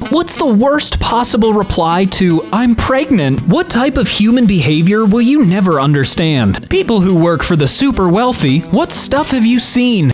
What's the worst possible reply to "I'm pregnant"? What type of human behavior will you never understand? People who work for the super wealthy, what stuff have you seen?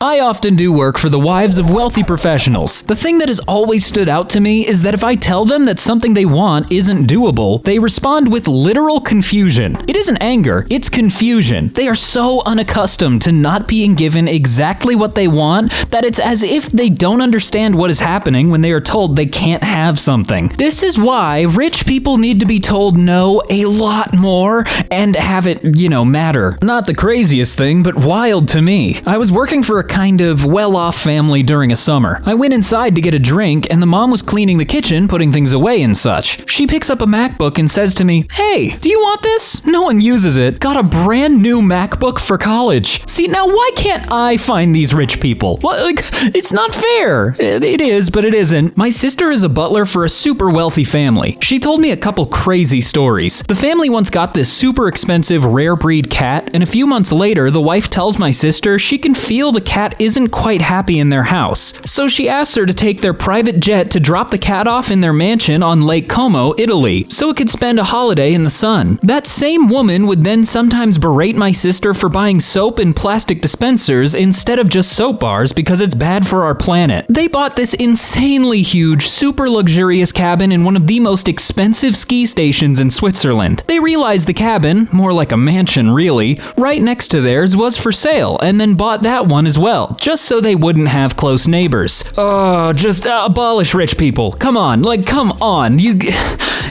I often do work for the wives of wealthy professionals. The thing that has always stood out to me is that if I tell them that something they want isn't doable, they respond with literal confusion. It isn't anger, it's confusion. They are so unaccustomed to not being given exactly what they want that it's as if they don't understand what is happening when they are told they can't have something. This is why rich people need to be told no a lot more and have it, matter. Not the craziest thing, but wild to me. I was working for a kind of well-off family during a summer. I went inside to get a drink, and the mom was cleaning the kitchen, putting things away and such. She picks up a MacBook and says to me, "Hey, do you want this?" No one uses it. Got a brand new MacBook for college. See, now why can't I find these rich people? Well, it's not fair. It is, but it isn't. My sister is a butler for a super wealthy family. She told me a couple crazy stories. The family once got this super expensive rare breed cat, and a few months later, the wife tells my sister she can feel the cat isn't quite happy in their house. So she asks her to take their private jet to drop the cat off in their mansion on Lake Como, Italy, so it could spend a holiday in the sun. That same woman would then sometimes berate my sister for buying soap in plastic dispensers instead of just soap bars because it's bad for our planet. They bought this insanely huge, super luxurious cabin in one of the most expensive ski stations in Switzerland. They realized the cabin, more like a mansion really, right next to theirs was for sale and then bought that one as well, just so they wouldn't have close neighbors. Oh, just abolish rich people. Come on, come on.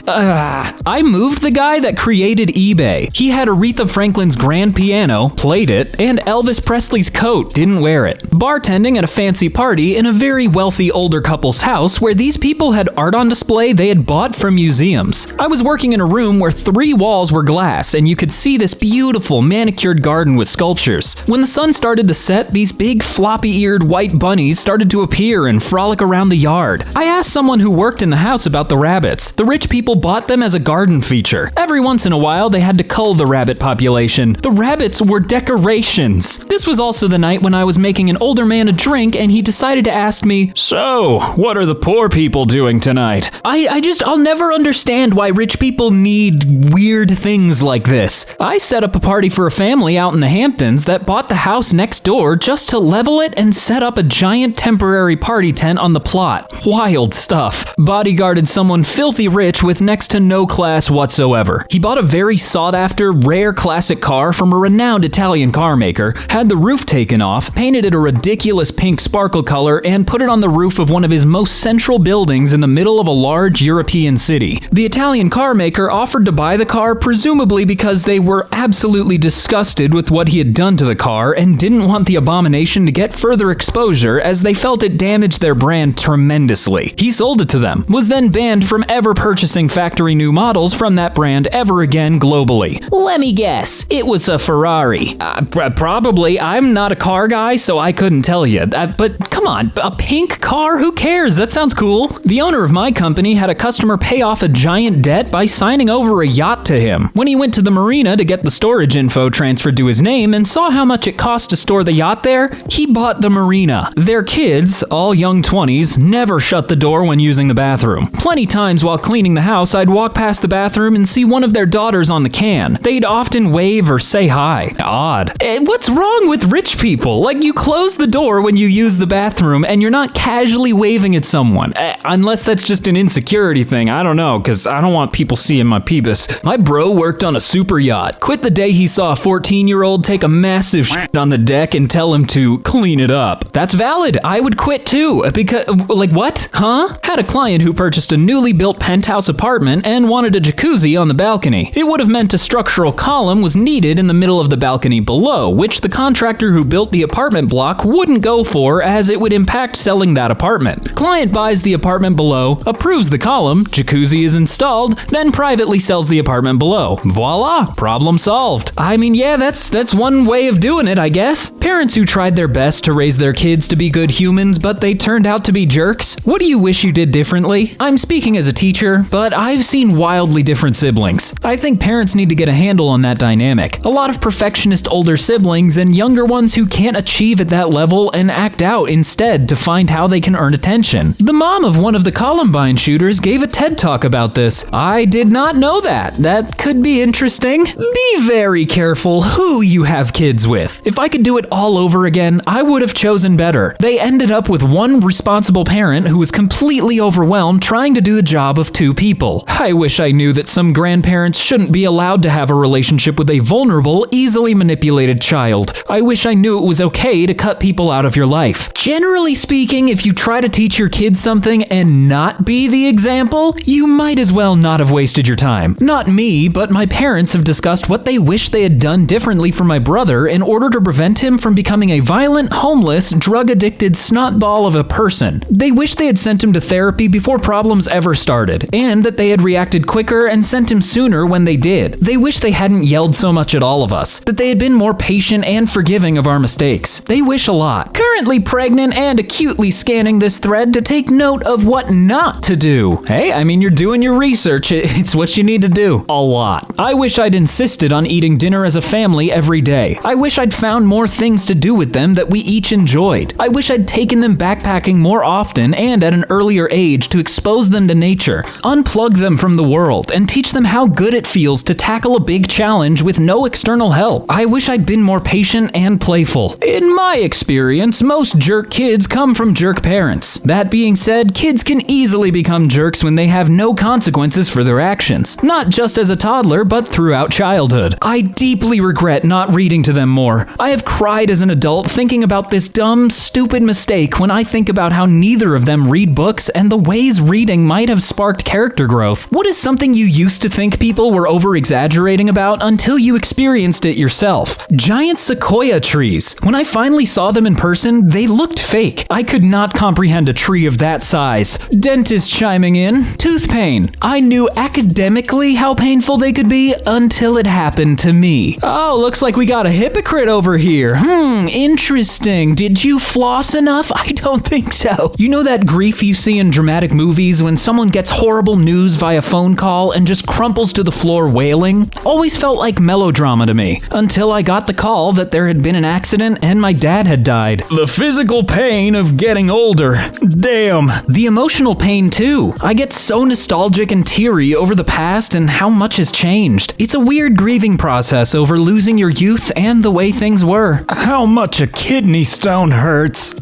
I moved the guy that created eBay. He had Aretha Franklin's grand piano, played it, and Elvis Presley's coat, didn't wear it. Bartending at a fancy party in a very wealthy older couple's house where these people had art on display they had bought from museums. I was working in a room where 3 walls were glass and you could see this beautiful manicured garden with sculptures. When the sun started to set, these big floppy-eared white bunnies started to appear and frolic around the yard. I asked someone who worked in the house about the rabbits. The rich people bought them as a garden feature. Every once in a while, they had to cull the rabbit population. The rabbits were decorations. This was also the night when I was making an older man a drink and he decided to ask me, "So, what are the poor people doing tonight?" I'll never understand why rich people need weird things like this. I set up a party for a family out in the Hamptons that bought the house next door just to level it and set up a giant temporary party tent on the plot. Wild stuff. Bodyguarded someone filthy rich with next to no class whatsoever. He bought a very sought-after, rare classic car from a renowned Italian car maker, had the roof taken off, painted it a ridiculous pink sparkle color, and put it on the roof of one of his most central buildings in the middle of a large European city. The Italian car maker offered to buy the car presumably because they were absolutely disgusted with what he had done to the car and didn't want the abomination to get further exposure as they felt it damaged their brand tremendously. He sold it to them, was then banned from ever purchasing factory new models from that brand ever again globally. Let me guess, it was a Ferrari. Probably. I'm not a car guy, so I couldn't tell you. But come on, a pink car? Who cares? That sounds cool. The owner of my company had a customer pay off a giant debt by signing over a yacht to him. When he went to the marina to get the storage info transferred to his name and saw how much it cost to store the yacht there, he bought the marina. Their kids, all young 20s, never shut the door when using the bathroom. Plenty times while cleaning the house, I'd walk past the bathroom and see one of their daughters on the can. They'd often wave or say hi. Odd. What's wrong with rich people? You close the door when you use the bathroom and you're not casually waving at someone. Unless that's just an insecurity thing. I don't know, because I don't want people seeing my peebus. My bro worked on a super yacht. Quit the day he saw a 14-year-old take a massive shit on the deck and tell him to clean it up. That's valid. I would quit too. Because, what? Huh? Had a client who purchased a newly built penthouse apartment and wanted a jacuzzi on the balcony. It would have meant a structural column was needed in the middle of the balcony below, which the contractor who built the apartment block wouldn't go for as it would impact selling that apartment. Client buys the apartment below, approves the column, jacuzzi is installed, then privately sells the apartment below. Voila, problem solved. Yeah, that's one way of doing it, I guess. Parents who tried their best to raise their kids to be good humans, but they turned out to be jerks. What do you wish you did differently? I'm speaking as a teacher, but I've seen wildly different siblings. I think parents need to get a handle on that dynamic. A lot of perfectionist older siblings and younger ones who can't achieve at that level and act out instead to find how they can earn attention. The mom of one of the Columbine shooters gave a TED Talk about this. I did not know that. That could be interesting. Be very careful who you have kids with. If I could do it all over again, I would have chosen better. They ended up with one responsible parent who was completely overwhelmed trying to do the job of two people. I wish I knew that some grandparents shouldn't be allowed to have a relationship with a vulnerable, easily manipulated child. I wish I knew it was okay to cut people out of your life. Generally speaking, if you try to teach your kids something and not be the example, you might as well not have wasted your time. Not me, but my parents have discussed what they wish they had done differently for my brother in order to prevent him from becoming a violent, homeless, drug-addicted snotball of a person. They wish they had sent him to therapy before problems ever started, and that they had reacted quicker and sent him sooner when they did. They wish they hadn't yelled so much at all of us, that they had been more patient and forgiving of our mistakes. They wish a lot. Currently pregnant and acutely scanning this thread to take note of what not to do. Hey, I mean, you're doing your research. It's what you need to do. A lot. I wish I'd insisted on eating dinner as a family every day. I wish I'd found more things to do with them that we each enjoyed. I wish I'd taken them backpacking more often and at an earlier age to expose them to nature, unplug them from the world, and teach them how good it feels to tackle a big challenge with no external help. I wish I'd been more patient and playful. In my experience, most jerk kids come from jerk parents. That being said, kids can easily become jerks when they have no consequences for their actions, not just as a toddler, but throughout childhood. I deeply regret not reading to them more. I have cried as an adult thinking about this dumb, stupid mistake when I think about how neither of them read books and the ways reading might have sparked character growth. What is something you used to think people were over-exaggerating about until you experienced it yourself? Giant sequoia trees. When I finally saw them in person, they looked fake. I could not comprehend a tree of that size. Dentist chiming in. Tooth pain. I knew academically how painful they could be until it happened to me. Oh, looks like we got a hypocrite over here. Interesting. Did you floss enough? I don't think so. You know that grief you see in dramatic movies when someone gets horrible news via phone call and just crumples to the floor wailing? Always felt like melodrama to me, until I got the call that there had been an accident and my dad had died. The physical pain of getting older. Damn. The emotional pain too. I get so nostalgic and teary over the past and how much has changed. It's a weird grieving process over losing your youth and the way things were. How much a kidney stone hurts.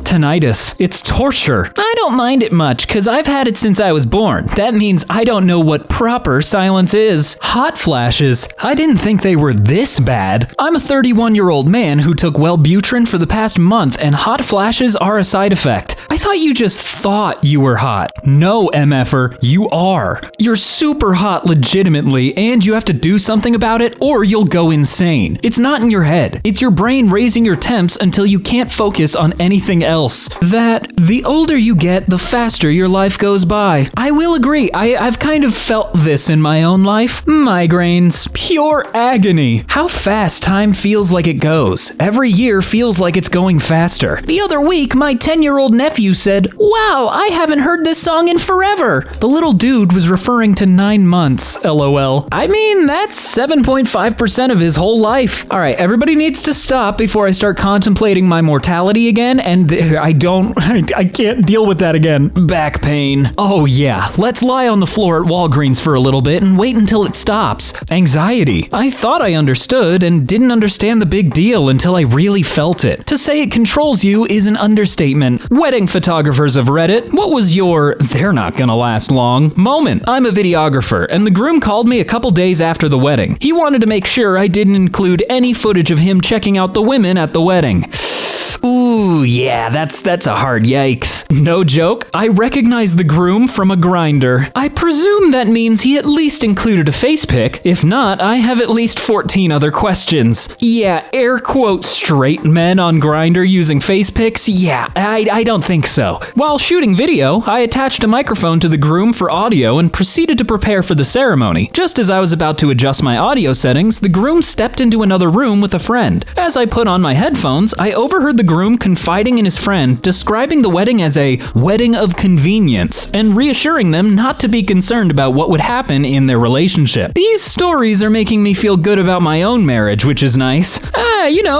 Tinnitus. It's torture. I don't mind it much because I've had it since I was born. That means I don't know what proper silence is. Hot flashes. I didn't think they were this bad. I'm a 31-year-old man who took Wellbutrin for the past month and hot flashes are a side effect. I thought you just thought you were hot. No, MFer, you are. You're super hot legitimately and you have to do something about it or you'll go insane. It's not in your head. It's your brain raising your temps until you can't focus on anything else. That the older you get, the faster your life goes by. I will agree. I've kind of felt this in my own life. Migraines. Pure agony. How fast time feels like it goes. Every year feels like it's going faster. The other week, my 10-year-old nephew said, "Wow, I haven't heard this song in forever." The little dude was referring to 9 months, LOL. I mean, that's 7.5% of his whole life. All right, everybody needs to stop before I start contemplating my mortality again, and I can't deal with that again. Back pain. Oh yeah, let's lie on the floor at Walgreens for a little bit and wait until it stops. Anxiety. I thought I understood and didn't understand the big deal until I really felt it. To say it controls you is an understatement. Wedding photographers of Reddit, what was your "they're not gonna last long" moment? I'm a videographer, and the groom called me a couple days after the wedding. He wanted to make sure I didn't include any footage of him checking out the women at the wedding. Ooh, yeah, that's a hard yikes. No joke, I recognize the groom from a grinder. I presume that means he at least included a face pic. If not, I have at least 14 other questions. Yeah, air quote straight men on Grindr using face pics? Yeah, I don't think so. While shooting video, I attached a microphone to the groom for audio and proceeded to prepare for the ceremony. Just as I was about to adjust my audio settings, the groom stepped into another room with a friend. As I put on my headphones, I overheard the groom confirm confiding in his friend, describing the wedding as a wedding of convenience, and reassuring them not to be concerned about what would happen in their relationship. These stories are making me feel good about my own marriage, which is nice.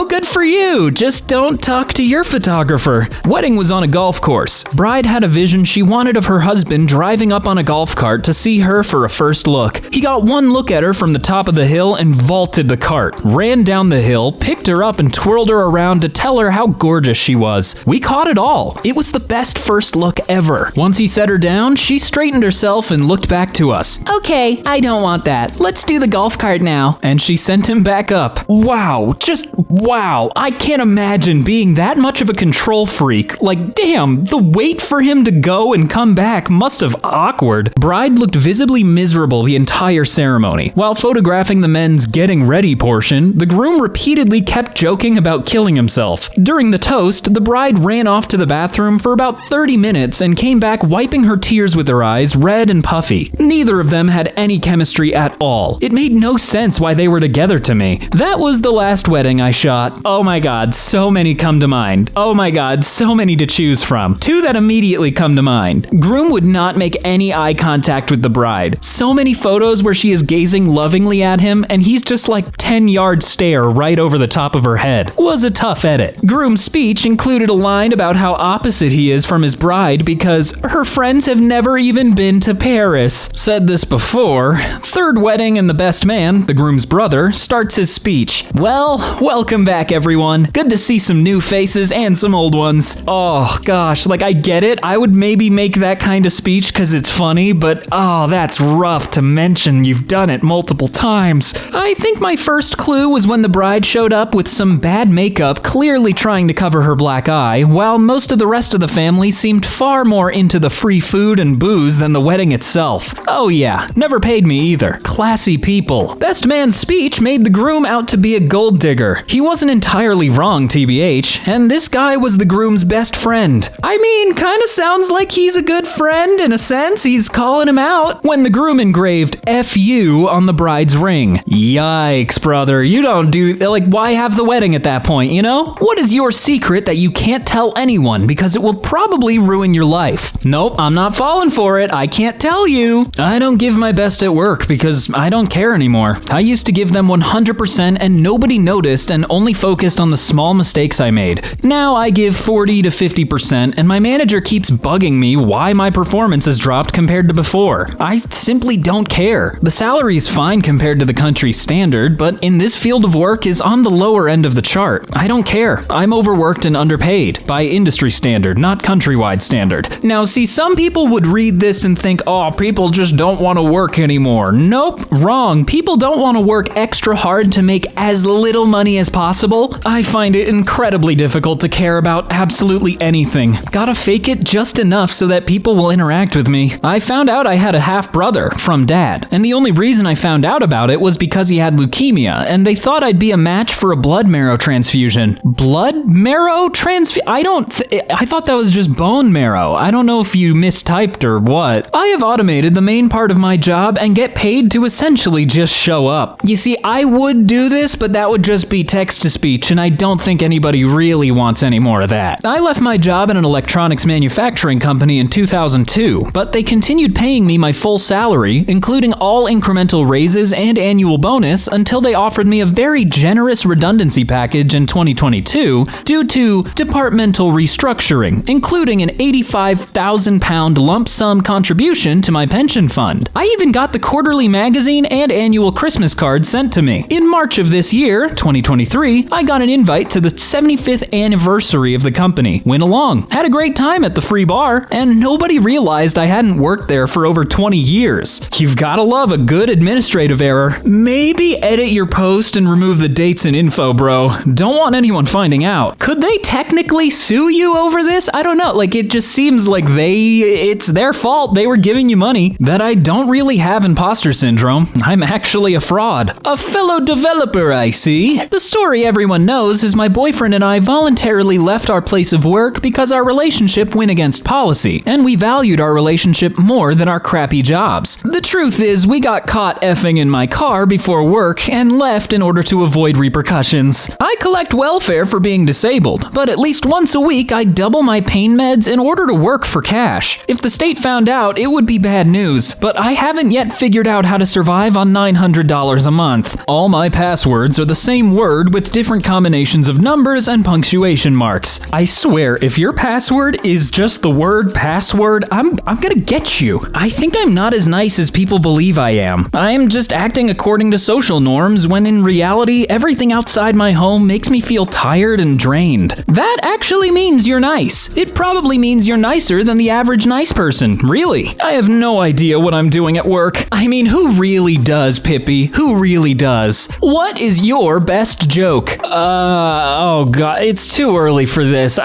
Good for you. Just don't talk to your photographer. Wedding was on a golf course. Bride had a vision she wanted of her husband driving up on a golf cart to see her for a first look. He got one look at her from the top of the hill and vaulted the cart, ran down the hill, picked her up and twirled her around to tell her how gorgeous she was. We caught it all. It was the best first look ever. Once he set her down, she straightened herself and looked back to us. Okay, I don't want that. Let's do the golf cart now. And she sent him back up. Wow, just wow. I can't imagine being that much of a control freak. Like, damn, the wait for him to go and come back must have awkward. Bride looked visibly miserable the entire ceremony. While photographing the men's getting ready portion, the groom repeatedly kept joking about killing himself. During the toast, the bride ran off to the bathroom for about 30 minutes and came back wiping her tears with her eyes, red and puffy. Neither of them had any chemistry at all. It made no sense why they were together to me. That was the last wedding I shot. Oh my god, so many come to mind. Oh my god, so many to choose from. Two that immediately come to mind. Groom would not make any eye contact with the bride. So many photos where she is gazing lovingly at him and he's just like 10-yard stare right over the top of her head. Was a tough edit. Groom's speech included a line about how opposite he is from his bride because her friends have never even been to Paris. Said this before. Third wedding and the best man, the groom's brother, starts his speech. Well, welcome back everyone. Good to see some new faces and some old ones. Oh gosh, like I get it. I would maybe make that kind of speech because it's funny, but oh, that's rough to mention. You've done it multiple times. I think my first clue was when the bride showed up with some bad makeup, clearly trying to cover her black eye, while most of the rest of the family seemed far more into the free food and booze than the wedding itself. Oh yeah, never paid me either. Classy people. Best man's speech made the groom out to be a gold digger. He wasn't entirely wrong, TBH, and this guy was the groom's best friend. I mean, kinda sounds like he's a good friend in a sense. He's calling him out when the groom engraved F you on the bride's ring. Yikes, brother. You don't do, why have the wedding at that point, you know? What is your secret that you can't tell anyone because it will probably ruin your life? Nope, I'm not falling for it. I can't tell you. I don't give my best at work because I don't care anymore. I used to give them 100% and nobody noticed and only focused on the small mistakes I made. Now I give 40 to 50% and my manager keeps bugging me why my performance has dropped compared to before. I simply don't care. The salary's fine compared to the country standard, but in this field of work is on the lower end of the chart. I don't care. I'm overworked and underpaid by industry standard, not countrywide standard. Now see, some people would read this and think, oh, people just don't want to work anymore. Nope, wrong. People don't want to work extra hard to make as little money as possible. I find it incredibly difficult to care about absolutely anything. Gotta fake it just enough so that people will interact with me. I found out I had a half-brother from dad, and the only reason I found out about it was because he had leukemia, and they thought I'd be a match for a blood marrow transfusion. Blood marrow transfusion? I thought that was just bone marrow. I don't know if you mistyped or what. I have automated the main part of my job and get paid to essentially just show up. You see, I would do this, but that would just be text-to-speech, and I don't think anybody really wants any more of that. I left my job at an electronics manufacturing company in 2002, but they continued paying me my full salary, including all incremental raises and annual bonus, until they offered me a very generous redundancy package in 2022 due to departmental restructuring, including an £85,000 lump sum contribution to my pension fund. I even got the quarterly magazine and annual Christmas card sent to me. In March of this year, 2023, I got an invite to the 75th anniversary of the company. Went along, had a great time at the free bar, and nobody realized I hadn't worked there for over 20 years. You've gotta love a good administrative error. Maybe edit your post and remove the dates and info, bro. Don't want anyone finding out. Could they technically sue you over this? I don't know. It just seems like it's their fault. They were giving you money. That I don't really have imposter syndrome. I'm actually a fraud. A fellow developer, I see. The story everyone knows is my boyfriend and I voluntarily left our place of work because our relationship went against policy, and we valued our relationship more than our crappy jobs. The truth is, we got caught effing in my car before work and left in order to avoid repercussions. I collect welfare for being disabled, but at least once a week I double my pain meds in order to work for cash. If the state found out, it would be bad news, but I haven't yet figured out how to survive on $900 a month. All my passwords are the same word with different combinations of numbers and punctuation marks. I swear, if your password is just the word password, I'm gonna get you. I think I'm not as nice as people believe I am. I'm just acting according to social norms when in reality, everything outside my home makes me feel tired and drained. That actually means you're nice. It probably means you're nicer than the average nice person, really. I have no idea what I'm doing at work. I mean, who really does, Pippi? Who really does? What is your best joke? Oh god, it's too early for this.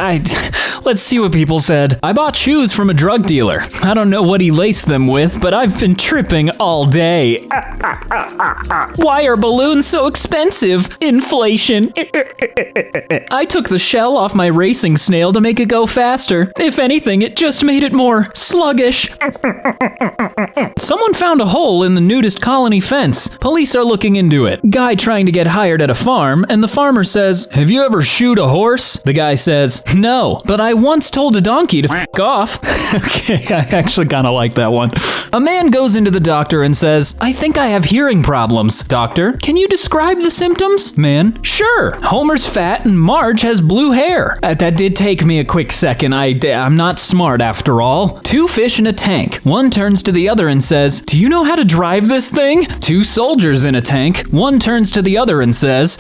Let's see what people said. I bought shoes from a drug dealer. I don't know what he laced them with, but I've been tripping all day. Why are balloons so expensive? Inflation. I took the shell off my racing snail to make it go faster. If anything, it just made it more sluggish. Someone found a hole in the nudist colony fence. Police are looking into it. Guy trying to get hired at a farm, and the farmer says, "Have you ever shoot a horse?" The guy says, "No, but I once told a donkey to f*** off." Okay, I actually kind of like that one. A man goes into the doctor and says, "I think I have hearing problems." Doctor, "Can you describe the symptoms?" Man, "Sure. Homer's fat and Marge has blue hair." That did take me a quick second. I'm not smart after all. Two fish in a tank. One turns to the other and says, "Do you know how to drive this thing?" Two soldiers in a tank. One turns to the other and says,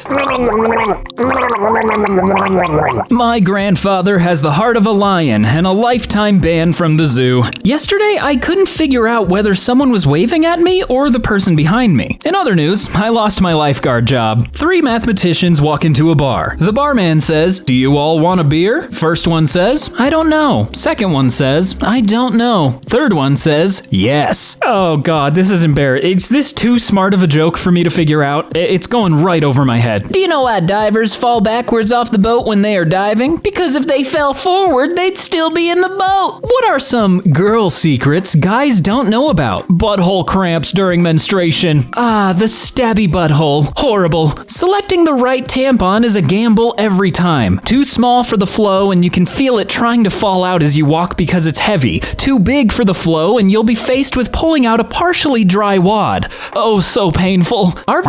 "My grandfather has the heart of a lion and a lifetime ban from the zoo." Yesterday, I couldn't figure out whether someone was waving at me or the person behind me. In other news, I lost my lifeguard job. Three mathematicians walk into a bar. The barman says, "Do you all want a beer?" First one says, "I don't know." Second one says, "I don't know." Third one says, "Yes." Oh god, this is embarrassing. Is this too smart of a joke for me to figure out? It's going right over my head. Do you know why divers fall backwards off the boat when they are diving? Because if they fell forward, they'd still be in the boat. What are some girl secrets guys don't know about? Butthole cramps during menstruation. Ah, the stabby butthole. Horrible. Selecting the right tampon is a gamble every time. Too small for the flow and you can feel it trying to fall out as you walk because it's heavy. Too big for the flow and you'll be faced with pulling out a partially dry wad. Oh, so painful. Our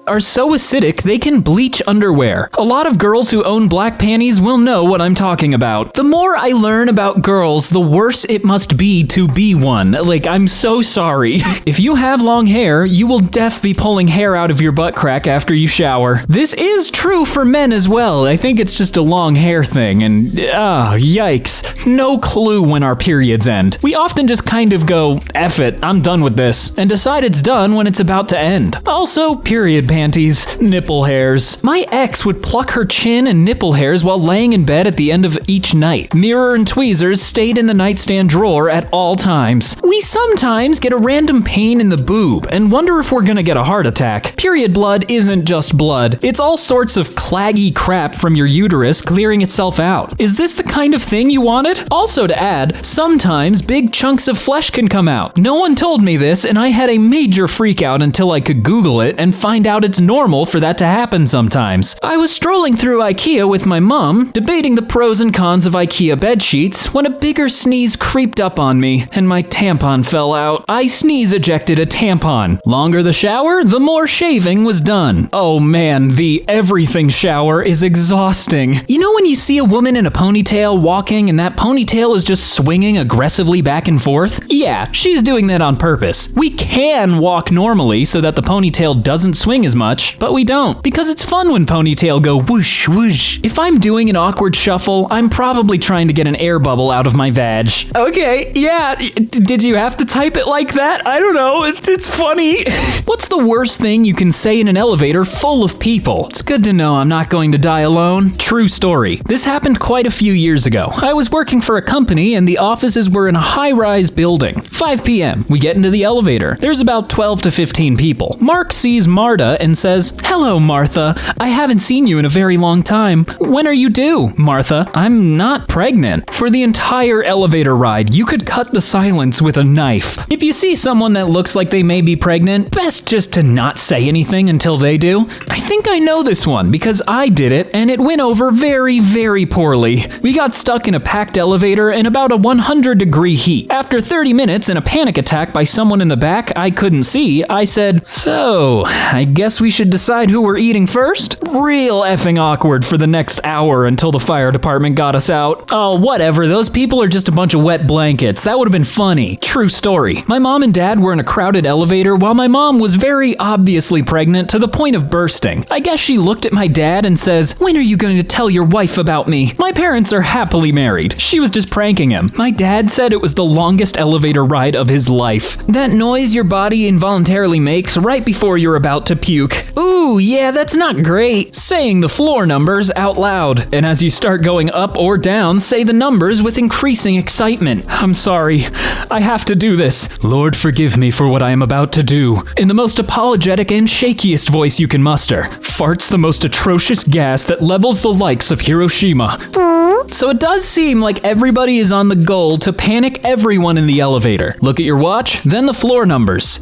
are so acidic they can bleach underwear. A lot of girls who own black panties will know what I'm talking about. The more I learn about girls, the worse it must be to be one. Like, I'm so sorry. If you have long hair, you will be pulling hair out of your butt crack after you shower. This is true for men as well. I think it's just a long hair thing, and yikes. No clue when our periods end. We often just kind of go, F it, I'm done with this, and decide it's done when it's about to end. Also, period panties, nipple hairs. My ex would pluck her chin and nipple hairs while laying in bed at the end of each night. Mirror and tweezers stayed in the nightstand drawer at all times. We sometimes get a random pain in the boob and wonder if we're gonna get a heart attack. Period blood isn't just blood. It's all sorts of claggy crap from your uterus clearing itself out. Is this the kind of thing you wanted? Also to add, sometimes big chunks of flesh can come out. No one told me this and I had a major freak out until I could Google it and find out it's normal for that to happen sometimes. I was strolling through IKEA with my mom, debating the pros and cons of IKEA bed sheets, when a bigger sneeze creeped up on me, and my tampon fell out. I sneeze ejected a tampon. Longer the shower, the more shaving was done. Oh man, the everything shower is exhausting. You know when you see a woman in a ponytail walking and that ponytail is just swinging aggressively back and forth? Yeah, she's doing that on purpose. We can walk normally so that the ponytail doesn't swing as much, but we don't, because it's fun when ponytail go whoosh whoosh. If I'm doing an awkward shuffle, I'm probably trying to get an air bubble out of my vag. Okay, yeah, did you have to type it like that? I don't know, it's funny. What's the worst thing you can say in an elevator full of people? It's good to know I'm not going to die alone. True story. This happened quite a few years ago. I was working for a company and the offices were in a high-rise building. 5 p.m. We get into the elevator. There's about 12 to 15 people. Mark sees Marta and says, "Hello, Martha. I haven't seen you in a very long time. When are you due?" "Martha, I'm not pregnant." For the entire elevator ride, you could cut the silence with a knife. If you see someone that looks like they may be pregnant, best just to not say anything until they do. I think I know this one because I did it and it went over very, very poorly. We got stuck in a packed elevator in about a 100-degree heat. After 30 minutes and a panic attack by someone in the back I couldn't see, I said, "So, I guess we should decide who we're eating first?" Real effing awkward for the next hour until the fire department got us out. Oh, whatever, those people are just a bunch of wet blankets. That would have been funny. True story. My mom and dad were in a crowded elevator while my mom was very obviously pregnant to the point of bursting. I guess she looked at my dad and says, "When are you going to tell your wife about me?" My parents are happily married. She was just pranking him. My dad said it was the longest elevator ride of his life. That noise your body involuntarily makes right before you're about to puke. Ooh, yeah, that's not great. Saying the floor numbers out loud. And as you start going up or down, say the numbers with increasing excitement. "I'm sorry. I have to do this. Lord, forgive me for what I am about to do." In the most apologetic and shakiest voice you can muster. Farts the most atrocious gas that levels the likes of Hiroshima. So it does seem like everybody is on the goal to panic everyone in the elevator. Look at your watch, then the floor numbers.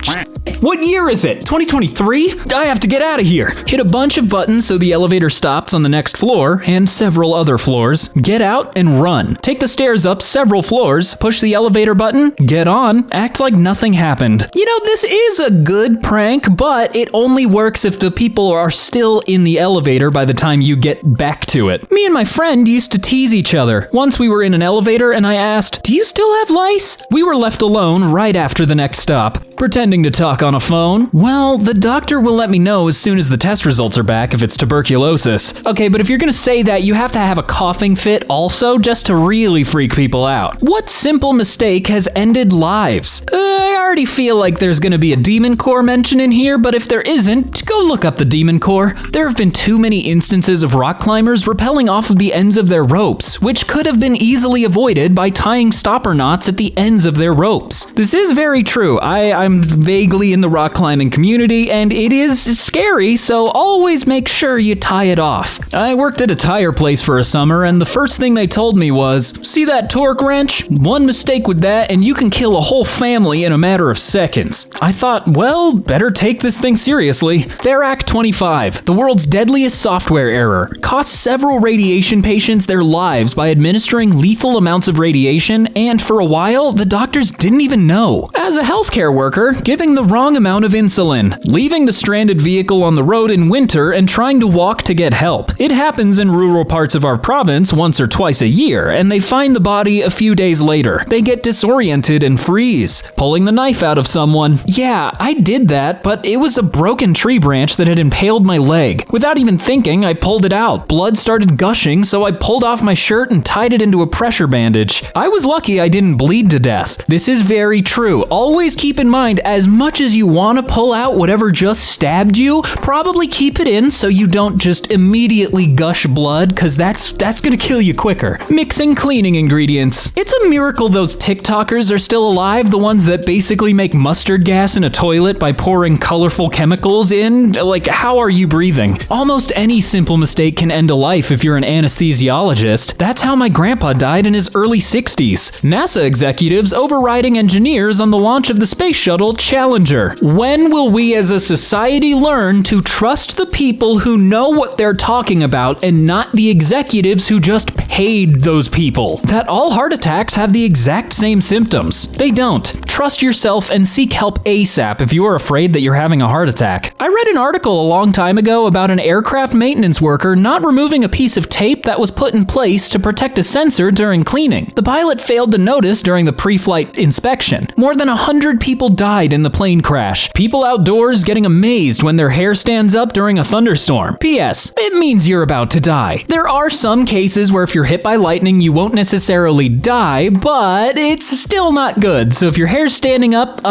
What year is it? 2023? I have to get out of here. Hit a bunch of buttons so the elevator stops on the next floor and several other floors. Get out and run. Take the stairs up several floors, push the elevator button, get on, act like nothing happened. You know, this is a good prank, but it only works if the people are still in the elevator by the time you get back to it. Me and my friend used to tease each other. Once we were in an elevator and I asked, "Do you still have lice?" We were left alone right after the next stop. Pretending to talk on a phone? Well, the doctor will let me know as soon as the test results are back if it's tuberculosis. Okay, but if you're gonna say that, you have to have a coughing fit also just to really freak people out. What simple mistake has ended lives? I already feel like there's gonna be a Demon Core mention in here, but if there isn't, go look up the Demon Core. There have been too many instances of rock climbers rappelling off of the ends of their ropes, which could have been easily avoided by tying stopper knots at the ends of their ropes. This is very true. I'm vaguely in the rock climbing community, and it is scary, so always make sure you tie it off. I worked at a tire place for a summer, and the first thing they told me was, "See that torque wrench? One mistake with that, and you can kill a whole family in a matter of seconds." I thought, well, better take this thing seriously. Therac 25, the world's deadliest software error, cost several radiation patients their lives by administering lethal amounts of radiation, and for a while, the doctors didn't even know. As a healthcare worker, giving the wrong amount of insulin, leaving the stranded vehicle on the road in winter and trying to walk to get help. It happens in rural parts of our province once or twice a year, and they find the body a few days later. They get disoriented and freeze, pulling the knife out of someone. Yeah, I did that, but it was a broken tree branch that had impaled my leg. Without even thinking, I pulled it out. Blood started gushing, so I pulled off my shirt and tied it into a pressure bandage. I was lucky I didn't bleed to death. This is very true. Always keep in mind, as much as you want to pull out whatever just stabbed you, probably keep it in so you don't just immediately gush blood, because that's gonna kill you quicker. Mixing cleaning ingredients. It's a miracle those TikTokers are still alive, the ones that basically make mustard gas in a toilet by pouring colorful chemicals in. Like, how are you breathing? Almost any simple mistake can end a life if you're an anesthesiologist. That's how my grandpa died in his early 60s. NASA executives overriding engineers on the launch of the space shuttle Challenger. When will we as a society learn to trust the people who know what they're talking about and not the executives who just paid those people? That all heart attacks have the exact same symptoms. They don't. Trust yourself and seek help ASAP if you are afraid that you're having a heart attack. I read an article a long time ago about an aircraft maintenance worker not removing a piece of tape that was put in place to protect a sensor during cleaning. The pilot failed to notice during the pre-flight inspection. More than 100 people died in the plane crash. People outdoors getting amazed when their hair stands up during a thunderstorm. P.S. It means you're about to die. There are some cases where if you're hit by lightning, you won't necessarily die, but it's still not good. So if your hair there standing up,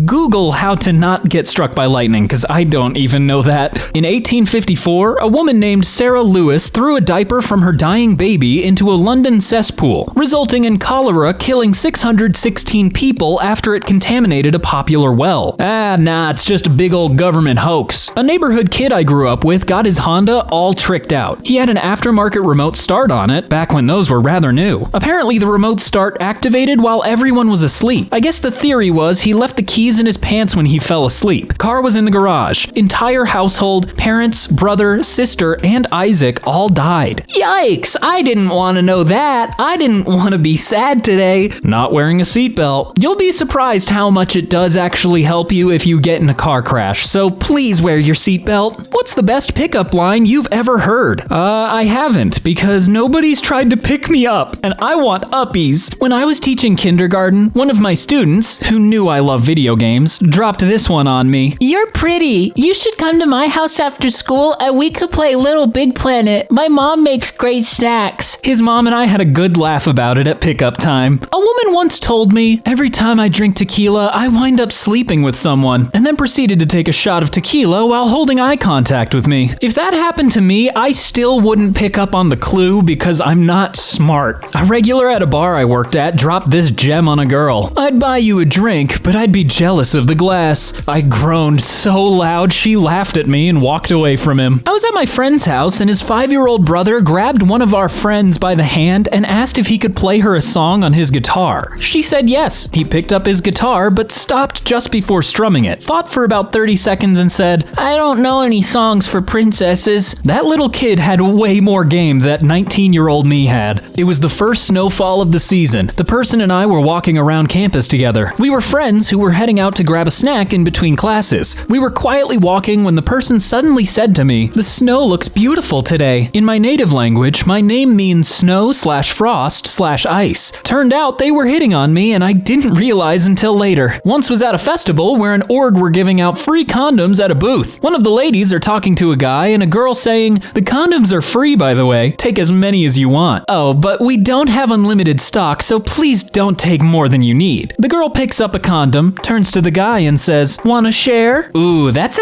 Google how to not get struck by lightning, because I don't even know that. In 1854, a woman named Sarah Lewis threw a diaper from her dying baby into a London cesspool, resulting in cholera killing 616 people after it contaminated a popular well. It's just a big old government hoax. A neighborhood kid I grew up with got his Honda all tricked out. He had an aftermarket remote start on it, back when those were rather new. Apparently the remote start activated while everyone was asleep. I guess the theory was he left the keys in his pants when he fell asleep. Car was in the garage. Entire household, parents, brother, sister, and Isaac all died. Yikes, I didn't want to know that. I didn't want to be sad today. Not wearing a seatbelt. You'll be surprised how much it does actually help you if you get in a car crash, so please wear your seatbelt. What's the best pickup line you've ever heard? I haven't, because nobody's tried to pick me up, and I want uppies. When I was teaching kindergarten, one of my students, who knew I love video games, dropped this one on me. You're pretty. You should come to my house after school and we could play Little Big Planet. My mom makes great snacks. His mom and I had a good laugh about it at pickup time. A woman once told me, every time I drink tequila, I wind up sleeping with someone, and then proceeded to take a shot of tequila while holding eye contact with me. If that happened to me, I still wouldn't pick up on the clue because I'm not smart. A regular at a bar I worked at dropped this gem on a girl. I'd buy you a drink, but I'd be jealous of the glass. I groaned so loud she laughed at me and walked away from him. I was at my friend's house and his 5-year-old brother grabbed one of our friends by the hand and asked if he could play her a song on his guitar. She said yes. He picked up his guitar but stopped just before strumming it, thought for about 30 seconds and said, I don't know any songs for princesses. That little kid had way more game than that 19-year-old me had. It was the first snowfall of the season. The person and I were walking around campus together. We were friends who were heading out to grab a snack in between classes. We were quietly walking when the person suddenly said to me, the snow looks beautiful today. In my native language, my name means snow/frost/ice. Turned out they were hitting on me and I didn't realize until later. Once was at a festival where an org were giving out free condoms at a booth. One of the ladies are talking to a guy and a girl saying, the condoms are free by the way, take as many as you want. Oh, but we don't have unlimited stock, so please don't take more than you need. The girl picks up a condom, turns to the guy and says, wanna share? Ooh, that's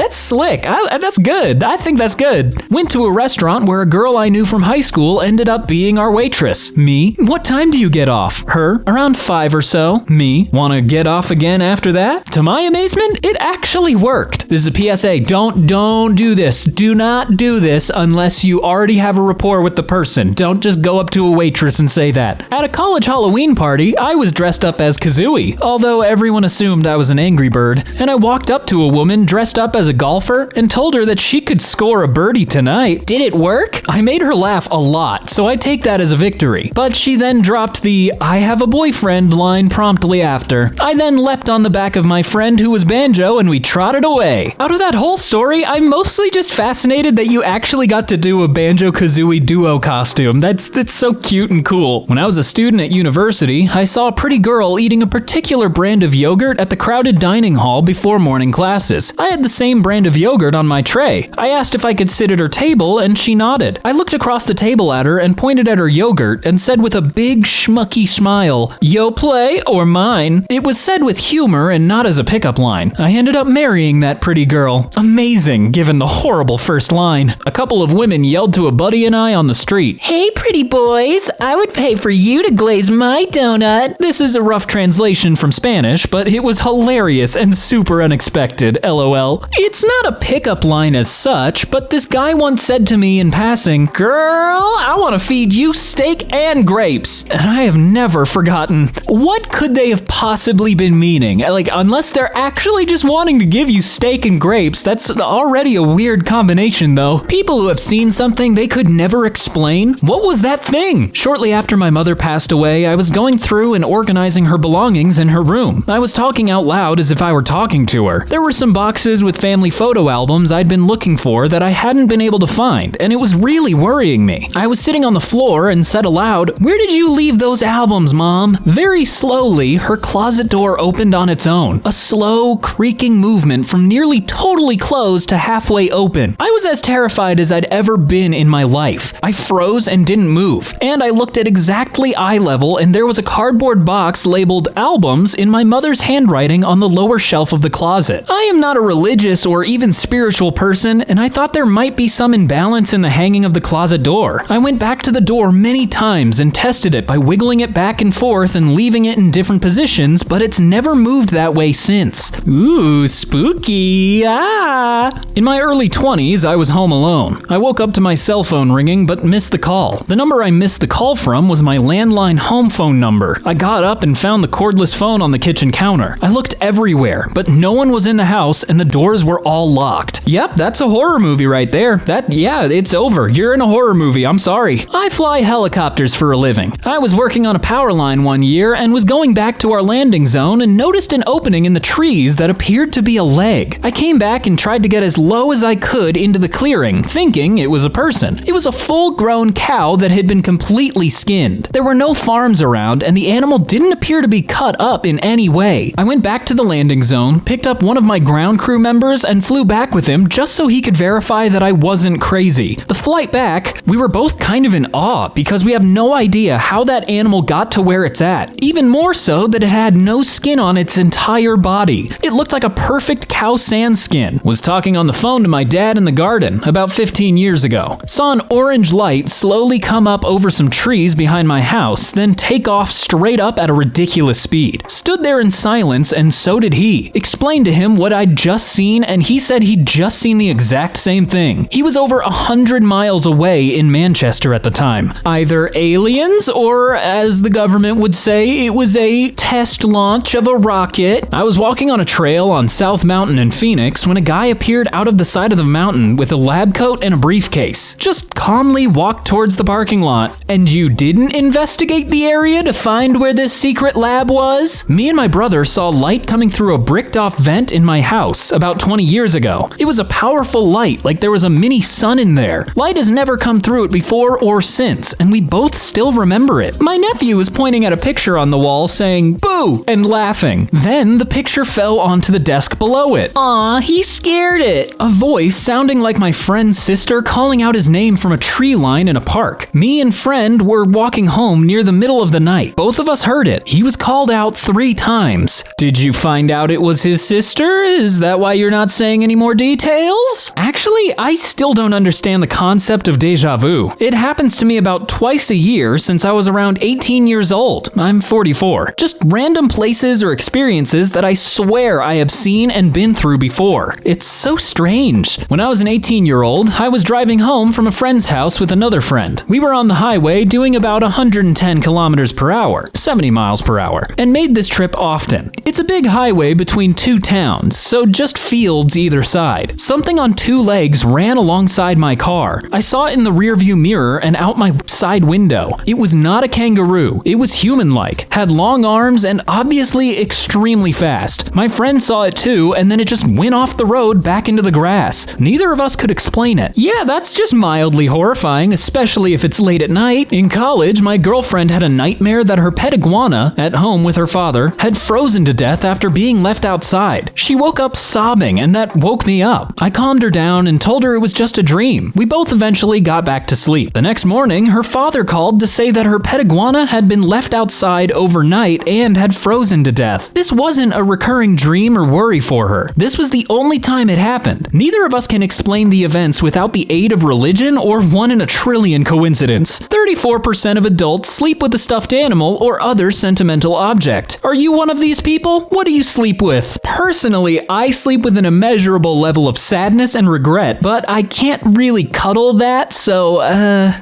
slick. That's good. I think that's good. Went to a restaurant where a girl I knew from high school ended up being our waitress. Me, what time do you get off? Her, around 5 or so. Me, wanna get off again after that? To my amazement, it actually worked. This is a PSA, don't do this. Do not do this unless you already have a rapport with the person. Don't just go up to a waitress and say that. At a college Halloween party, I was dressed up as Kazooie, although everyone assumed I was an Angry Bird, and I walked up to a woman dressed up as a golfer and told her that she could score a birdie tonight. Did it work? I made her laugh a lot, so I take that as a victory. But she then dropped the I have a boyfriend line promptly after. I then leapt on the back of my friend who was Banjo and we trotted away. Out of that whole story, I'm mostly just fascinated that you actually got to do a Banjo-Kazooie duo costume. That's so cute and cool. When I was a student at university, I saw a pretty girl eating a particular brand of yogurt at the crowded dining hall before morning classes. I had the same brand of yogurt on my tray. I asked if I could sit at her table and she nodded. I looked across the table at her and pointed at her yogurt and said with a big schmucky smile, yo play or mine? It was said with humor and not as a pickup line. I ended up marrying that pretty girl. Amazing, given the horrible first line. A couple of women yelled to a buddy and I on the street, hey pretty boys, I would pay for you to glaze my donut. This is a rough translation from Spanish, but it was hilarious and super unexpected, LOL. It's not a pickup line as such, but this guy once said to me in passing, girl, I want to feed you steak and grapes. And I have never forgotten. What could they have possibly been meaning? Like, unless they're actually just wanting to give you steak and grapes, that's already a weird combination though. People who have seen something they could never explain. What was that thing? Shortly after my mother passed away, I was going through and organizing her belongings in her room. I was talking out loud as if I were talking to her. There were some boxes with family photo albums I'd been looking for that I hadn't been able to find, and it was really worrying me. I was sitting on the floor and said aloud, where did you leave those albums, Mom? Very slowly, her closet door opened on its own. A slow, creaking movement from nearly totally closed to halfway open. I was as terrified as I'd ever been in my life. I froze and didn't move, and I looked at exactly eye level and there was a cardboard box box labeled albums in my mother's handwriting on the lower shelf of the closet. I am not a religious or even spiritual person, and I thought there might be some imbalance in the hanging of the closet door. I went back to the door many times and tested it by wiggling it back and forth and leaving it in different positions, but it's never moved that way since. Ooh, spooky. In my early 20s, I was home alone. I woke up to my cell phone ringing but missed the call. The number I missed the call from was my landline home phone number. I got up and found the cordless phone on the kitchen counter. I looked everywhere, but no one was in the house and the doors were all locked. Yep, that's a horror movie right there. It's over. You're in a horror movie. I'm sorry. I fly helicopters for a living. I was working on a power line one year and was going back to our landing zone and noticed an opening in the trees that appeared to be a leg. I came back and tried to get as low as I could into the clearing, thinking it was a person. It was a full-grown cow that had been completely skinned. There were no farms around, and the animal didn't appear to be cut up in any way. I went back to the landing zone, picked up one of my ground crew members, and flew back with him just so he could verify that I wasn't crazy. The flight back, we were both kind of in awe because we have no idea how that animal got to where it's at. Even more so that it had no skin on its entire body. It looked like a perfect cow sand skin. Was talking on the phone to my dad in the garden about 15 years ago. Saw an orange light slowly come up over some trees behind my house, then take off straight up at a ridiculous speed. Stood there in silence, and so did he. Explained to him what I'd just seen, and he said he'd just seen the exact same thing. He was over 100 miles away in Manchester at the time. Either aliens, or as the government would say, it was a test launch of a rocket. I was walking on a trail on South Mountain in Phoenix when a guy appeared out of the side of the mountain with a lab coat and a briefcase. Just calmly walked towards the parking lot. And you didn't investigate the area to find where this secret lab was? Me and my brother saw light coming through a bricked off vent in my house about 20 years ago. It was a powerful light, like there was a mini sun in there. Light has never come through it before or since, and we both still remember it. My nephew was pointing at a picture on the wall saying, "Boo!" and laughing. Then the picture fell onto the desk below it. Aw, he scared it. A voice sounding like my friend's sister calling out his name from a tree line in a park. Me and friend were walking home near the middle of the night. Both of us heard it. He was called out 3 times. Did you find out it was his sister? Is that why you're not saying any more details? Actually, I still don't understand the concept of deja vu. It happens to me about twice a year since I was around 18 years old. I'm 44. Just random places or experiences that I swear I have seen and been through before. It's so strange. When I was an 18-year-old, I was driving home from a friend's house with another friend. We were on the highway doing about 110 kilometers per hour, 70 miles per hour, and made this trip often. It's a big highway between 2 towns, so just fields either side. Something on 2 legs ran alongside my car. I saw it in the rearview mirror and out my side window. It was not a kangaroo. It was human-like, had long arms, and obviously extremely fast. My friend saw it too, and then it just went off the road back into the grass. Neither of us could explain it. Yeah, that's just mildly horrifying, especially if it's late at night. In college, my girlfriend had a nightmare that her pet iguana, at home with her father, had frozen to death after being left outside. She woke up sobbing, and that woke me up. I calmed her down and told her it was just a dream. We both eventually got back to sleep. The next morning, her father called to say that her pet iguana had been left outside overnight and had frozen to death. This wasn't a recurring dream or worry for her. This was the only time it happened. Neither of us can explain the events without the aid of religion or 1 in a trillion coincidence. 34% of adults sleep with a stuffed animal or other sentimental object. Are you one of these people? What do you sleep with? Personally, I sleep with an immeasurable level of sadness and regret, but I can't really cuddle that, so,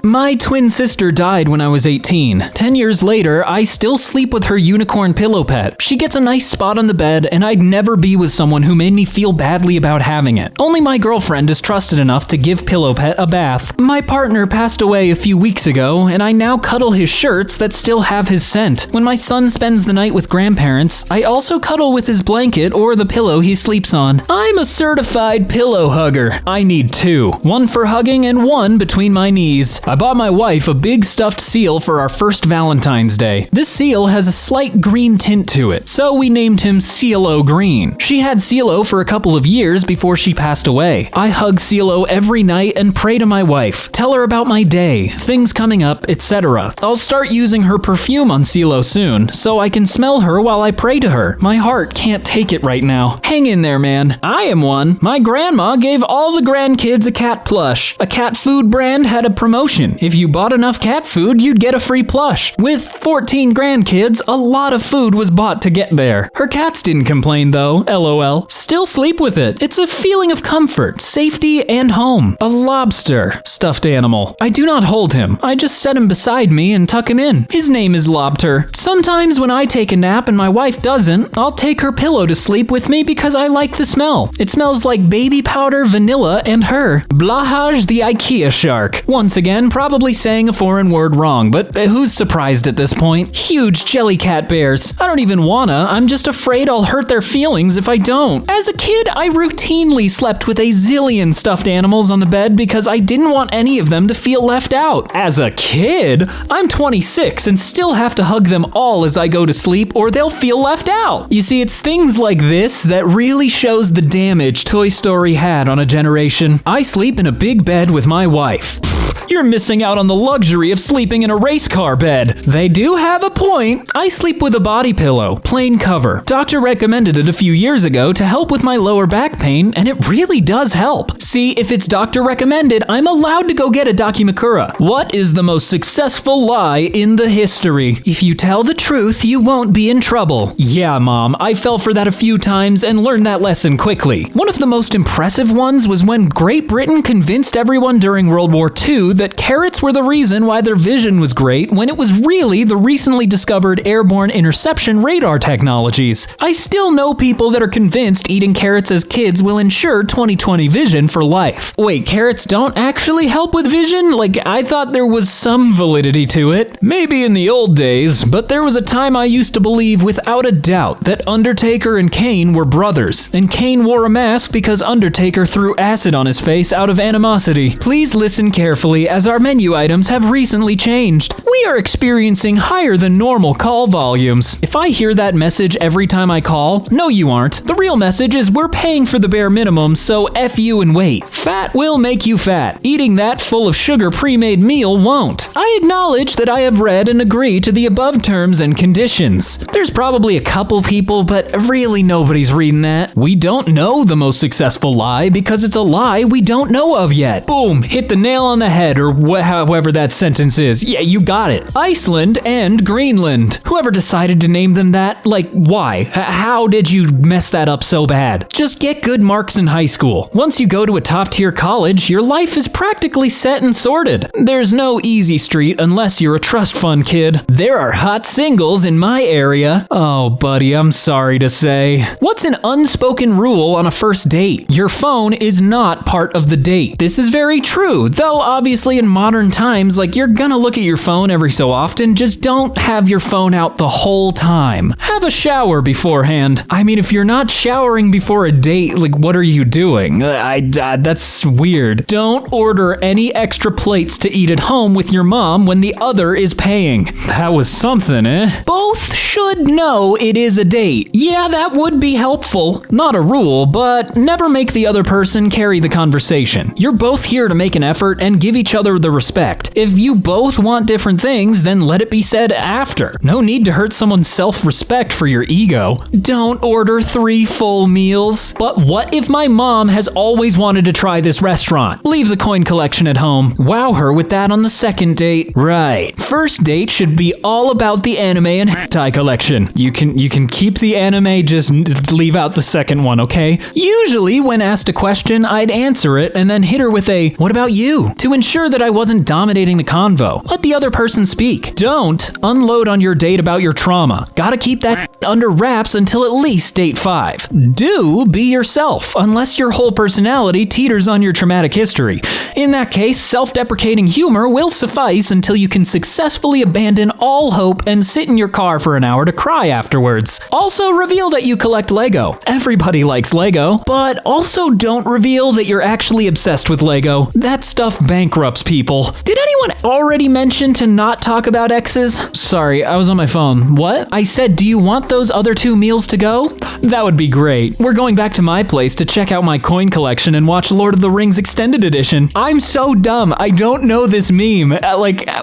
My twin sister died when I was 18. 10 years later, I still sleep with her unicorn pillow pet. She gets a nice spot on the bed, and I'd never be with someone who made me feel badly about having it. Only my girlfriend is trusted enough to give Pillow Pet a bath. My partner passed away a few weeks ago, and I now cuddle his shirts that still have his scent. When my son spends the night with grandparents, I also cuddle with his blanket or the pillow he sleeps on. I'm a certified pillow hugger. I need 2. 1 for hugging and 1 between my knees. I bought my wife a big stuffed seal for our first Valentine's Day. This seal has a slight green green tint to it, so we named him CeeLo Green. She had CeeLo for a couple of years before she passed away. I hug CeeLo every night and pray to my wife, tell her about my day, things coming up, etc. I'll start using her perfume on CeeLo soon, so I can smell her while I pray to her. My heart can't take it right now. Hang in there, man. I am one. My grandma gave all the grandkids a cat plush. A cat food brand had a promotion. If you bought enough cat food, you'd get a free plush. With 14 grandkids, a lot of food was bought to get there. Her cats didn't complain though, lol. Still sleep with it. It's a feeling of comfort, safety, and home. A lobster stuffed animal. I do not hold him. I just set him beside me and tuck him in. His name is Lobter. Sometimes when I take a nap and my wife doesn't, I'll take her pillow to sleep with me because I like the smell. It smells like baby powder, vanilla, and her. Blahaj the IKEA shark. Once again, probably saying a foreign word wrong, but who's surprised at this point? Huge jelly cat bears. I don't even wanna, I'm just afraid I'll hurt their feelings if I don't. As a kid, I routinely slept with a zillion stuffed animals on the bed because I didn't want any of them to feel left out. As a kid? I'm 26 and still have to hug them all as I go to sleep or they'll feel left out. You see, it's things like this that really shows the damage Toy Story had on a generation. I sleep in a big bed with my wife. You're missing out on the luxury of sleeping in a race car bed. They do have a point. I sleep with a body pillow, plain cover. Doctor recommended it a few years ago to help with my lower back pain, and it really does help. See, if it's doctor recommended, I'm allowed to go get a Dakimakura. What is the most successful lie in the history? If you tell the truth, you won't be in trouble. Yeah, Mom, I fell for that a few times and learned that lesson quickly. One of the most impressive ones was when Great Britain convinced everyone during World War II that carrots were the reason why their vision was great when it was really the recently discovered airborne interception radar technologies. I still know people that are convinced eating carrots as kids will ensure 20/20 vision for life. Wait, carrots don't actually help with vision? Like, I thought there was some validity to it. Maybe in the old days, but there was a time I used to believe without a doubt that Undertaker and Kane were brothers, and Kane wore a mask because Undertaker threw acid on his face out of animosity. Please listen carefully as our menu items have recently changed. We are experiencing higher than normal call volumes. If I hear that message every time I call, no you aren't. The real message is we're paying for the bare minimum, so F you and wait. Fat will make you fat. Eating that full of sugar pre-made meal won't. I acknowledge that I have read and agree to the above terms and conditions. There's probably a couple people, but really nobody's reading that. We don't know the most successful lie because it's a lie we don't know of yet. Boom, hit the nail on the head, or however that sentence is. Yeah, you got it. Iceland and Greenland. Whoever decided to name them that, like, why? How did you mess that up so bad? Just get good marks in high school. Once you go to a top-tier college, your life is practically set and sorted. There's no easy street unless you're a trust fund kid. There are hot singles in my area. Oh, buddy, I'm sorry to say. What's an unspoken rule on a first date? Your phone is not part of the date. This is very true, though obviously in modern times, like, you're gonna look at your phone every so often. Just don't have your phone out the whole time. Have a shower beforehand. I mean, if you're not showering before a date, like, what are you doing? That's weird. Don't order any extra plates to eat at home with your mom when the other is paying. That was something, eh? Both should know it is a date. Yeah, that would be helpful. Not a rule, but never make the other person carry the conversation. You're both here to make an effort and give each other the respect. If you both want different things, then let it be said after. No need to hurt someone's self-respect for your ego. Don't order 3 full meals. But what if my mom has always wanted to try this restaurant? Leave the coin collection at home. Wow her with that on the second date. Right. First date should be all about the anime and hentai collection. You can keep the anime, just leave out the second one, okay? Usually, when asked a question, I'd answer it and then hit her with a, "What about you?" to ensure that I wasn't dominating the convo. Let the other person speak. Don't unload on your date about your trauma. Gotta keep that under wraps until at least date 5. Do be yourself, unless your whole personality teeters on your traumatic history. In that case, self-deprecating humor will suffice until you can successfully abandon all hope and sit in your car for an hour to cry afterwards. Also, reveal that you collect Lego. Everybody likes Lego, but also don't reveal that you're actually obsessed with Lego. That stuff bankrupts grown-ups, people. Did anyone already mention to not talk about exes? Sorry, I was on my phone. What? I said, do you want those other 2 meals to go? That would be great. We're going back to my place to check out my coin collection and watch Lord of the Rings Extended Edition. I'm so dumb. I don't know this meme.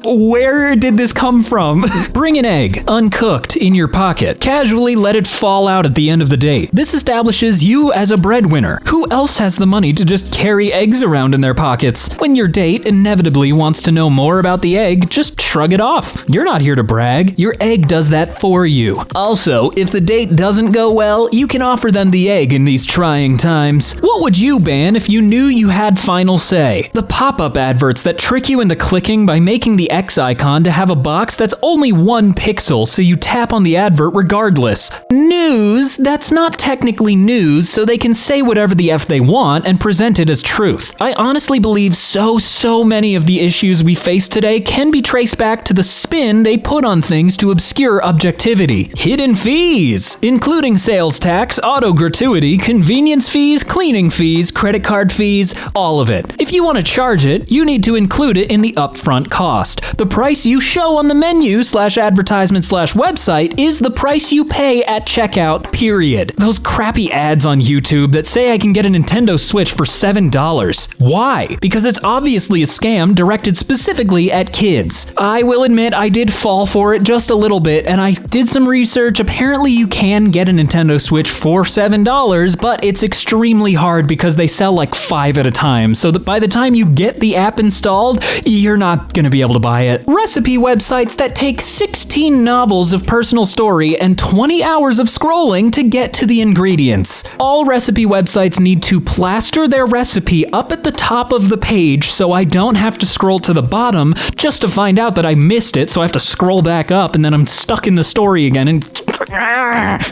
Where did this come from? Bring an egg, uncooked, in your pocket. Casually let it fall out at the end of the date. This establishes you as a breadwinner. Who else has the money to just carry eggs around in their pockets? When your date inevitably wants to know more about the egg, just shrug it off. You're not here to brag. Your egg does that for you. Also, if the date doesn't go well, you can offer them the egg in these trying times. What would you ban if you knew you had final say? The pop-up adverts that trick you into clicking by making the X icon to have a box that's only 1 pixel, so you tap on the advert regardless. News that's not technically news, so they can say whatever the F they want and present it as truth. I honestly believe so many of the issues we face today can be traced back to the spin they put on things to obscure objectivity. Hidden fees, including sales tax, auto gratuity, convenience fees, cleaning fees, credit card fees, all of it. If you want to charge it, you need to include it in the upfront cost. The price you show on the menu/advertisement/website is the price you pay at checkout, period. Those crappy ads on YouTube that say I can get a Nintendo Switch for $7. Why? Because it's obviously a scam directed specifically at kids. I will admit I did fall for it just a little bit, and I did some research. Apparently you can get a Nintendo Switch for $7, but it's extremely hard because they sell like 5 at a time, so that by the time you get the app installed, you're not gonna be able to buy it. Recipe websites that take 16 novels of personal story and 20 hours of scrolling to get to the ingredients. All recipe websites need to plaster their recipe up at the top of the page so I don't have to scroll to the bottom just to find out that I missed it, so I have to scroll back up and then I'm stuck in the story again and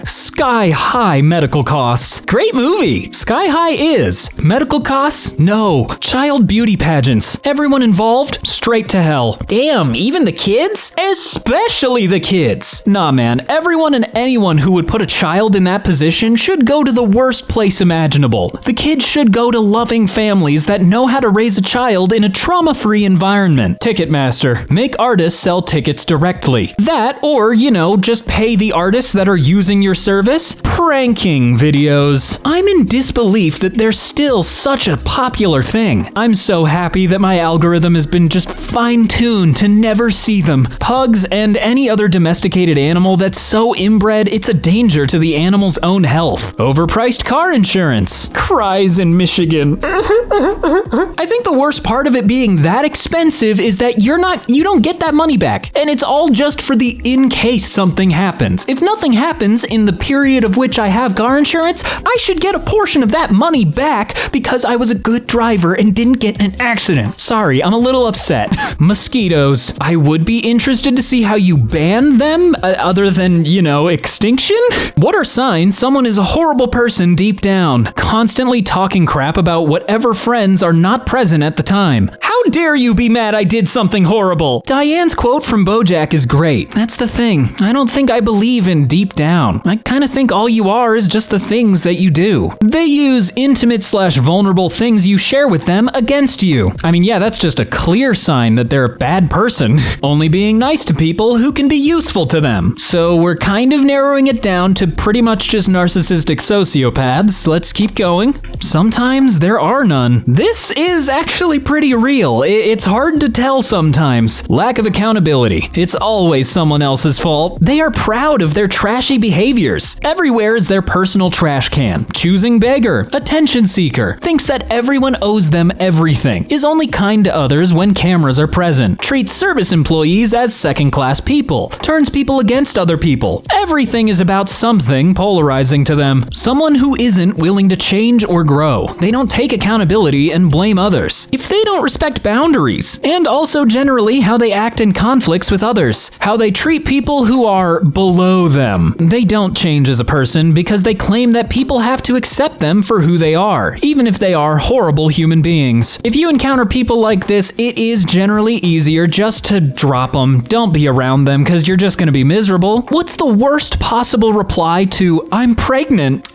sky high medical costs. Great movie. Sky high is. Medical costs? No. Child beauty pageants. Everyone involved? Straight to hell. Damn, even the kids? Especially the kids. Nah, man. Everyone and anyone who would put a child in that position should go to the worst place imaginable. The kids should go to loving families that know how to raise a child in a trauma-free environment. Ticketmaster. Make artists sell tickets directly. That, or, just pay the artists that are using your service. Pranking videos. I'm in disbelief that they're still such a popular thing. I'm so happy that my algorithm has been just fine-tuned to never see them. Pugs and any other domesticated animal that's so inbred it's a danger to the animal's own health. Overpriced car insurance. Cries in Michigan. I think the worst part of it being that expensive is that you don't get that money back, and it's all just for the in case something happens. If nothing happens in the period of which I have car insurance, I should get a portion of that money back because I was a good driver and didn't get in an accident. Sorry, I'm a little upset. Mosquitoes. I would be interested to see how you ban them, other than, extinction? What are signs someone is a horrible person deep down, constantly talking crap about whatever friends are not present at the time? How dare you be mad I did something horrible? Diane's quote from BoJack is great. That's the thing. I don't think I believe in deep down. I kind of think all you are is just the things that you do. They use intimate/vulnerable things you share with them against you. I mean, yeah, that's just a clear sign that they're a bad person, only being nice to people who can be useful to them. So we're kind of narrowing it down to pretty much just narcissistic sociopaths. Let's keep going. Sometimes there are none. This is actually pretty real. It's hard to tell sometimes. Lack of accountability. It's always someone else's fault. They are proud of their trashy behaviors. Everywhere is their personal trash can. Choosing beggar. Attention seeker. Thinks that everyone owes them everything. Is only kind to others when cameras are present. Treats service employees as second-class people. Turns people against other people. Everything is about something polarizing to them. Someone who isn't willing to change or grow. They don't take accountability and blame others. If they don't respect boundaries, and also generally how they act in conflicts with others. How they treat people who are below them. They don't change as a person because they claim that people have to accept them for who they are, even if they are horrible human beings. If you encounter people like this, it is generally easier just to drop them. Don't be around them because you're just gonna be miserable. What's the worst possible reply to "I'm pregnant"?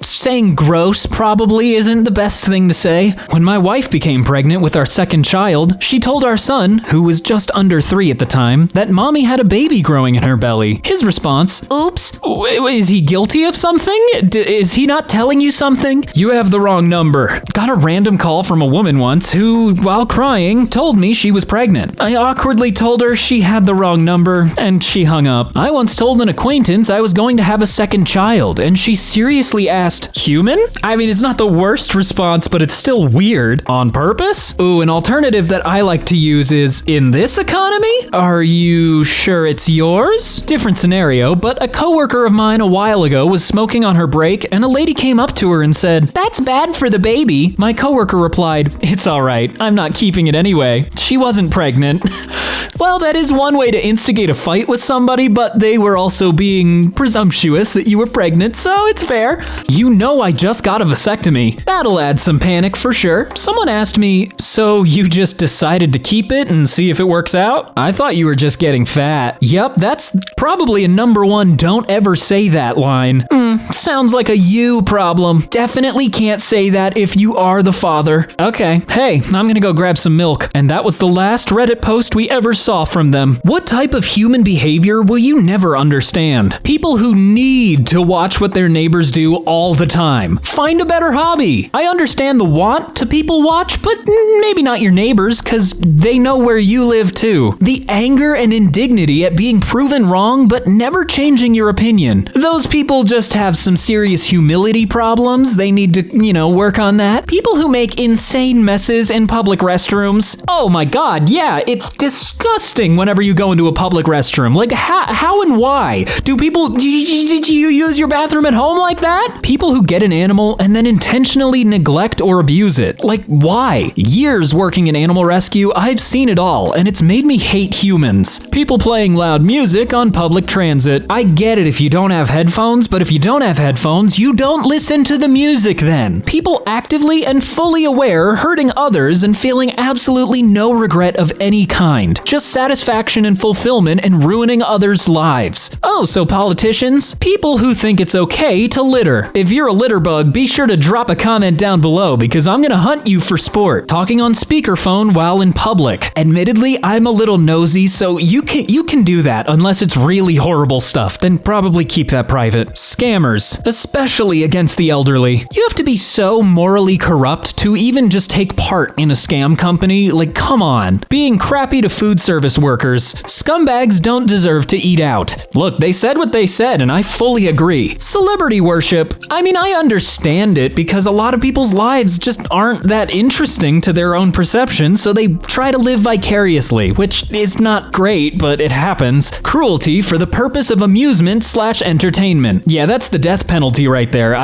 Saying gross probably isn't the best thing to say. When my wife became pregnant with our second child, she told our son, who was just under 3 at the time, that mommy had a baby growing in her belly. His response, oops, is he guilty of something? Is he not telling you something? You have the wrong number. Got a random call from a woman once who, while crying, told me she was pregnant. I awkwardly told her she had the wrong number, and she hung up. I once told an acquaintance I was going to have a second child, and she seriously asked, human? I mean, it's not the worst response, but it's still weird. On purpose? Ooh, an alternative that I like to use is, in this economy? Are you sure it's yours? Different scenario, but a coworker of mine a while ago was smoking on her break, and a lady came up to her and said, that's bad for the baby. My coworker replied, it's all right, I'm not keeping it anyway. She wasn't pregnant. Well, that is one way to instigate a fight with somebody, but they were also being presumptuous that you were pregnant, so it's fair. You know I just got a vasectomy. That'll add some panic for sure. Someone asked me, so you just decided to keep it and see if it works out? I thought you were just getting fat. Yep, that's probably a #1 don't ever say that line. Sounds like a you problem. Definitely can't say that if you are the father. Okay, hey, I'm gonna go grab some milk. And that was the last Reddit post we ever saw from them. What type of human behavior will you never understand? People who need to watch what their neighbors do all the time. Find a better hobby. I understand the want to people watch, but maybe not your neighbors, cause they know where you live too. The anger and indignity at being proven wrong, but never changing your opinion. Those people just have some serious humility problems. They need to, work on that. People who make insane messes in public restrooms. Oh my god, yeah, it's disgusting whenever you go into a public restroom. Like, how and why? Do you use your bathroom at home like that? People who get an animal and then intentionally neglect or abuse it. Like, why? Years working in animal rescue, I've seen it all, and it's made me hate humans. People playing loud music on public transit. I get it if you don't have headphones, but if you don't have headphones, you don't listen to the music then. People actively and fully aware hurting others and feeling absolutely no regret of any kind. Just satisfaction and fulfillment in ruining others' lives. Oh, so politicians? People who think it's okay to litter. If you're a litter bug, be sure to drop a comment down below because I'm gonna hunt you for sport. Talking on speakerphone while in public. Admittedly, I'm a little nosy, so you can do that unless it's really horrible stuff. Then probably keep that private. Scammers, especially against the elderly. You have to be so morally corrupt to even just take part in a scam company. Like, come on. Being crappy to food service workers. Scumbags don't deserve to eat out. Look, they said what they said, and I fully agree. Celebrity worship. I mean, I understand it because a lot of people's lives just aren't that interesting to their own perception, so they try to live vicariously, which is not great, but it happens. Cruelty for the purpose of amusement/entertainment. Yeah, that's the death penalty right there.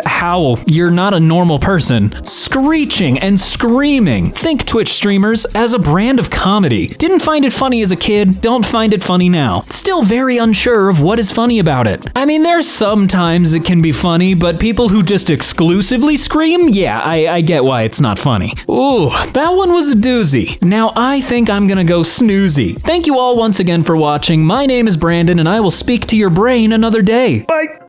How? You're not a normal person. Screeching and screaming. Think Twitch streamers as a brand of comedy. Didn't find it funny as a kid, don't find it funny now. Still very unsure of what is funny about it. I mean, there's sometimes it can be funny, but people who just exclusively scream, yeah, I get why it's not funny. Ooh, that one was a doozy. Now I think I'm gonna go snoozy. Thank you all once again for watching. My name is Brandon, and I will speak to your brain another day. Bye.